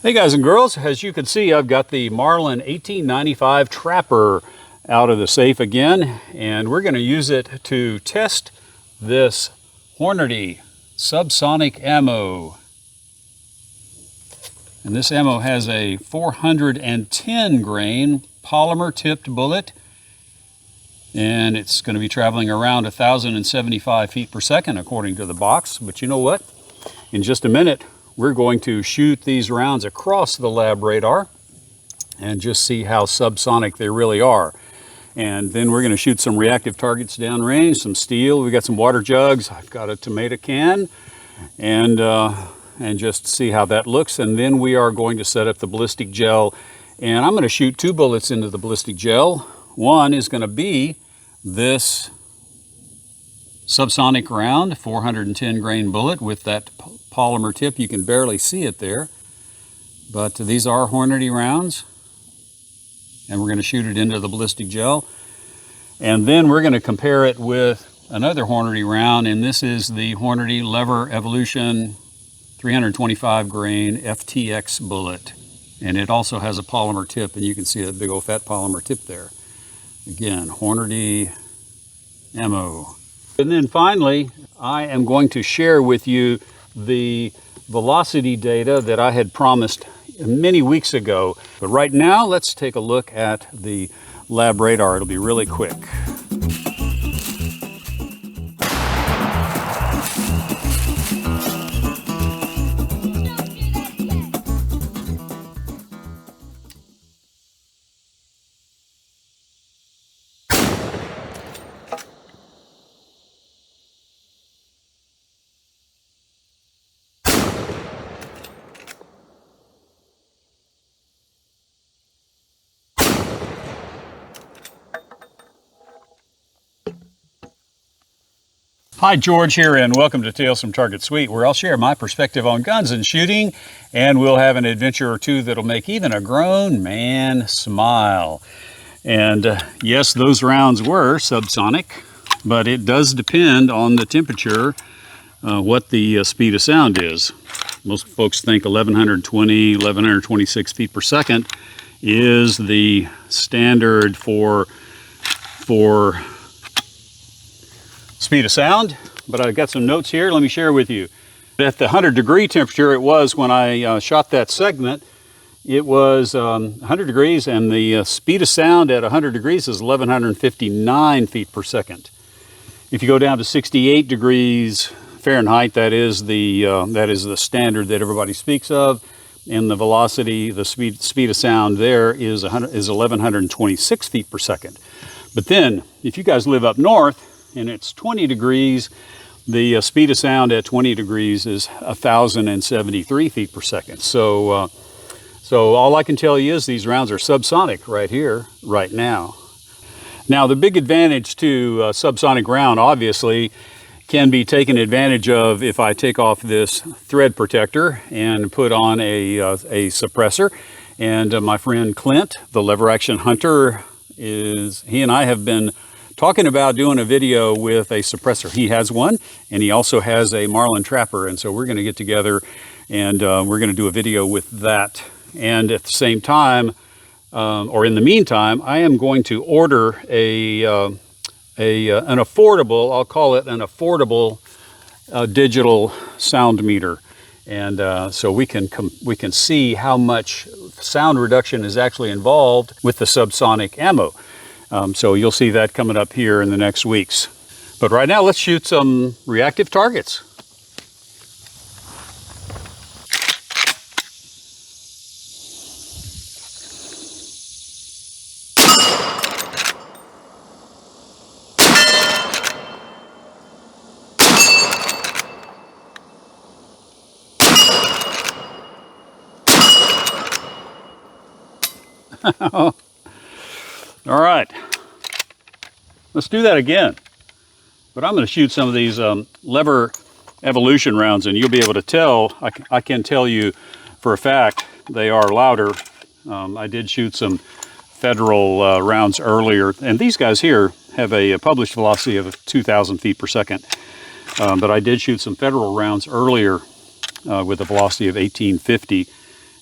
Hey guys and girls, as you can see, I've got the Marlin 1895 Trapper out of the safe again, and we're going to use it to test this Hornady Subsonic ammo. And this ammo has a 410 grain polymer tipped bullet, and it's going to be traveling around 1,075 feet per second according to the box. But you know what? In just a minute, we're going to shoot these rounds across the lab radar and just see how subsonic they really are. And then we're going to shoot some reactive targets downrange, some steel. We've got some water jugs. I've got a tomato can, and just see how that looks. And then we are going to set up the ballistic gel, and I'm going to shoot 2 bullets into the ballistic gel. One is going to be this subsonic round, 410 grain bullet with that polymer tip. You can barely see it there, but these are Hornady rounds, and we're going to shoot it into the ballistic gel. And then we're going to compare it with another Hornady round, and this is the Hornady Lever Evolution 325 grain FTX bullet, and it also has a polymer tip, and you can see that big old fat polymer tip there. Again, Hornady ammo. And then finally, I am going to share with you the velocity data that I had promised many weeks ago. But right now, let's take a look at the lab radar. It'll be really quick. Hi, George here, and welcome to Tales from Target Suite, where I'll share my perspective on guns and shooting, and we'll have an adventure or two that'll make even a grown man smile. And yes, those rounds were subsonic, but it does depend on the temperature, what the speed of sound is. Most folks think 1,120, 1,126 feet per second is the standard for speed of sound, but I've got some notes here. Let me share with you. At the 100-degree temperature it was when I shot that segment, it was 100 degrees, and the speed of sound at 100 degrees is 1,159 feet per second. If you go down to 68 degrees Fahrenheit, that is the standard that everybody speaks of, and the velocity, the speed of sound there is 1,126 feet per second. But then, if you guys live up north, and it's 20 degrees, the speed of sound at 20 degrees is 1,073 feet per second. So all I can tell you is these rounds are subsonic right here, right now. Now, the big advantage to a subsonic round, obviously, can be taken advantage of if I take off this thread protector and put on a suppressor. And my friend Clint, the lever action hunter, he and I have been talking about doing a video with a suppressor. He has one, and he also has a Marlin Trapper, and so we're going to get together and we're going to do a video with that. And at the same time, or in the meantime, I am going to order an affordable, I'll call it an affordable digital sound meter, and so we can see how much sound reduction is actually involved with the subsonic ammo. So you'll see that coming up here in the next weeks. But right now, let's shoot some reactive targets. All right, let's do that again. But I'm going to shoot some of these Lever Evolution rounds, and you'll be able to tell, I can tell you for a fact, they are louder. I did shoot some Federal rounds earlier, and these guys here have a published velocity of 2,000 feet per second. But I did shoot some Federal rounds earlier with a velocity of 1850.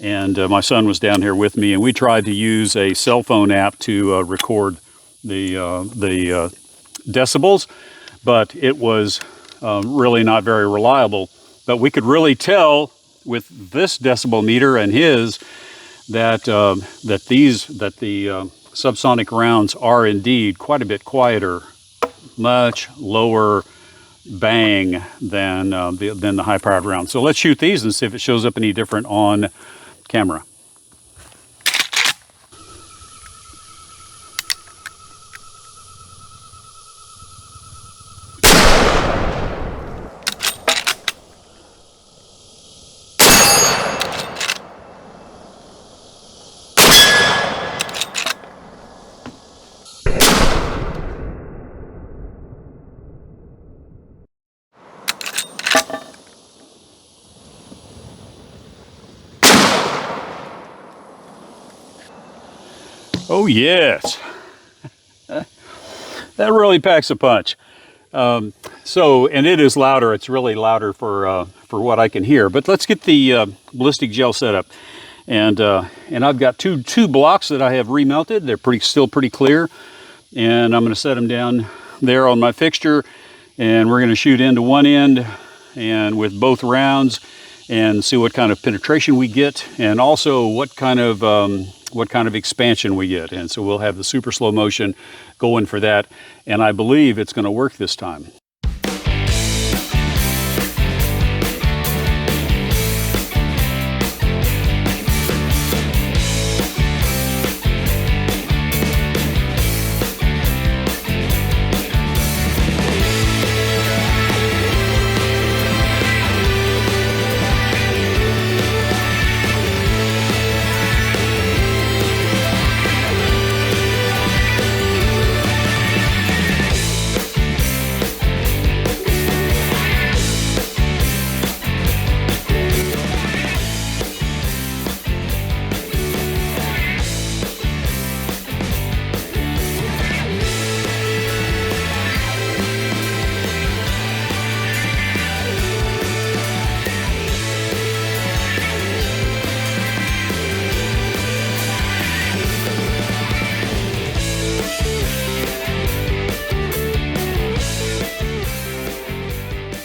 and my son was down here with me, and we tried to use a cell phone app to record the decibels, but it was really not very reliable. But we could really tell with this decibel meter and his that the subsonic rounds are indeed quite a bit quieter, much lower bang than the high-powered round. So let's shoot these and see if it shows up any different on camera. Oh yes, that really packs a punch. And it is louder. It's really louder for what I can hear. But let's get the ballistic gel set up. And I've got two blocks that I have remelted. They're still pretty clear. And I'm going to set them down there on my fixture. And we're going to shoot into one end and with both rounds and see what kind of penetration we get, and also what kind of expansion we get. And so we'll have the super slow motion going for that, and I believe it's going to work this time.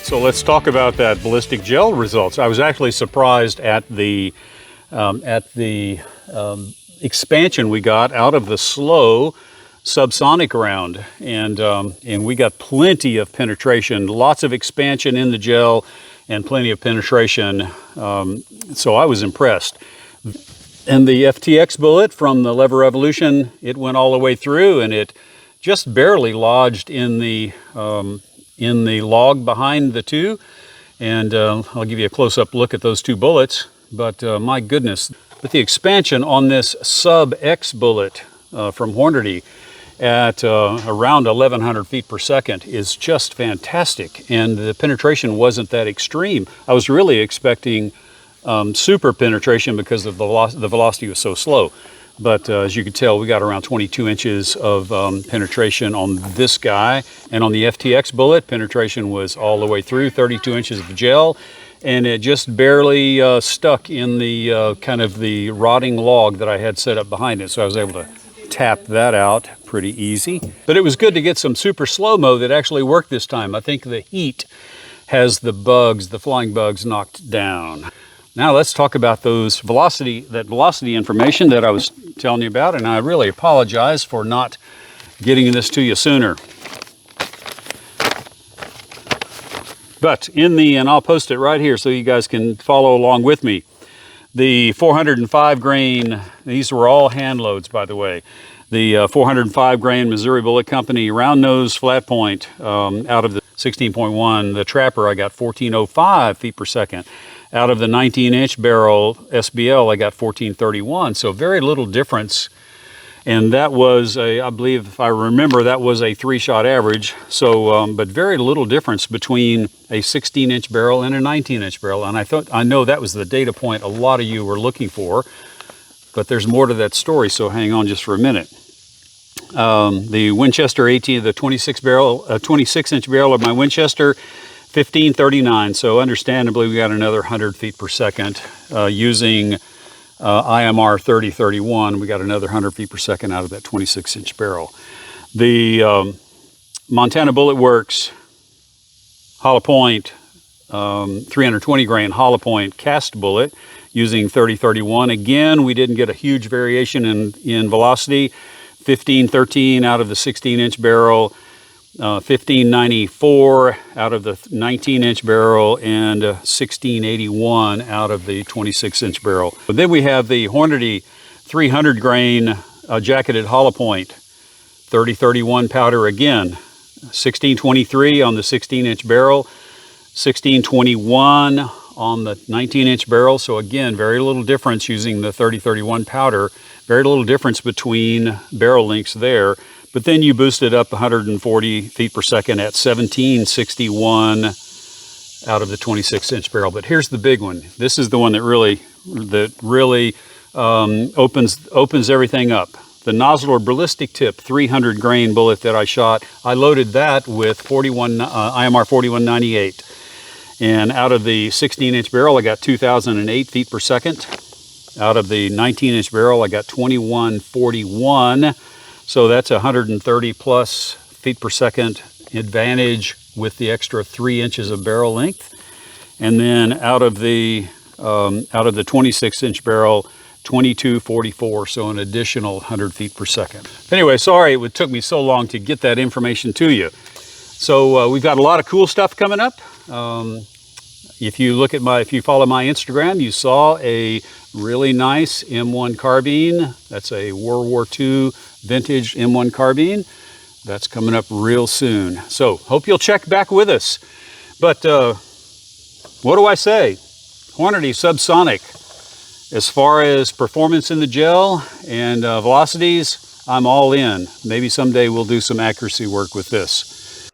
So let's talk about that ballistic gel results. I was actually surprised at the expansion we got out of the slow subsonic round, and we got plenty of penetration, lots of expansion in the gel, and plenty of penetration. So I was impressed. And the FTX bullet from the Lever Revolution, it went all the way through, and it just barely lodged in the log behind the two. And I'll give you a close-up look at those two bullets. But my goodness, but the expansion on this Sub X bullet from Hornady at around 1,100 feet per second is just fantastic. And the penetration wasn't that extreme. I was really expecting super penetration because of the velocity was so slow. But as you can tell, we got around 22 inches of penetration on this guy. And on the FTX bullet, penetration was all the way through, 32 inches of the gel. And it just barely stuck in the kind of the rotting log that I had set up behind it. So I was able to tap that out pretty easy. But it was good to get some super slow-mo that actually worked this time. I think the heat has the bugs, the flying bugs, knocked down. Now let's talk about that velocity information that I was telling you about, and I really apologize for not getting this to you sooner. But and I'll post it right here so you guys can follow along with me. The 405 grain, these were all hand loads, by the way. The 405 grain Missouri Bullet Company round nose flat point out of the 16.1. The Trapper, I got 1405 feet per second. Out of the 19-inch barrel SBL, I got 1431. So very little difference. And that was I believe, if I remember, that was a 3-shot average. So, but very little difference between a 16-inch barrel and a 19-inch barrel. And I know that was the data point a lot of you were looking for. But there's more to that story, so hang on just for a minute. The Winchester 18, the 26-inch barrel of my Winchester, 1539. So understandably, we got another 100 feet per second using IMR 3031. We got another 100 feet per second out of that 26-inch barrel. The Montana Bullet Works hollow point 320 grain hollow point cast bullet using 3031. Again, we didn't get a huge variation in velocity. 1513 out of the 16-inch barrel, 1594 out of the 19-inch barrel, and 1681 out of the 26-inch barrel. But then we have the Hornady 300 grain jacketed hollow point 3031 powder again. 1623 on the 16-inch barrel, 1621 on the 19-inch barrel. So again, very little difference using the 3031 powder. Very little difference between barrel lengths there. But then you boost it up 140 feet per second at 1761 out of the 26-inch barrel. But here's the big one. This is the one that really opens everything up. The nozzle or ballistic tip 300 grain bullet that I shot, I loaded that with IMR 4198. And out of the 16-inch barrel, I got 2008 feet per second. Out of the 19-inch barrel, I got 2141. So that's 130 plus feet per second advantage with the extra 3 inches of barrel length. And then out of the 26-inch barrel, 2244, so an additional 100 feet per second. Anyway, sorry it took me so long to get that information to you. So we've got a lot of cool stuff coming up. If you follow my Instagram, you saw a really nice M1 carbine. That's a World War II vintage M1 carbine. That's coming up real soon. So hope you'll check back with us. But what do I say? Hornady Subsonic. As far as performance in the gel and velocities, I'm all in. Maybe someday we'll do some accuracy work with this.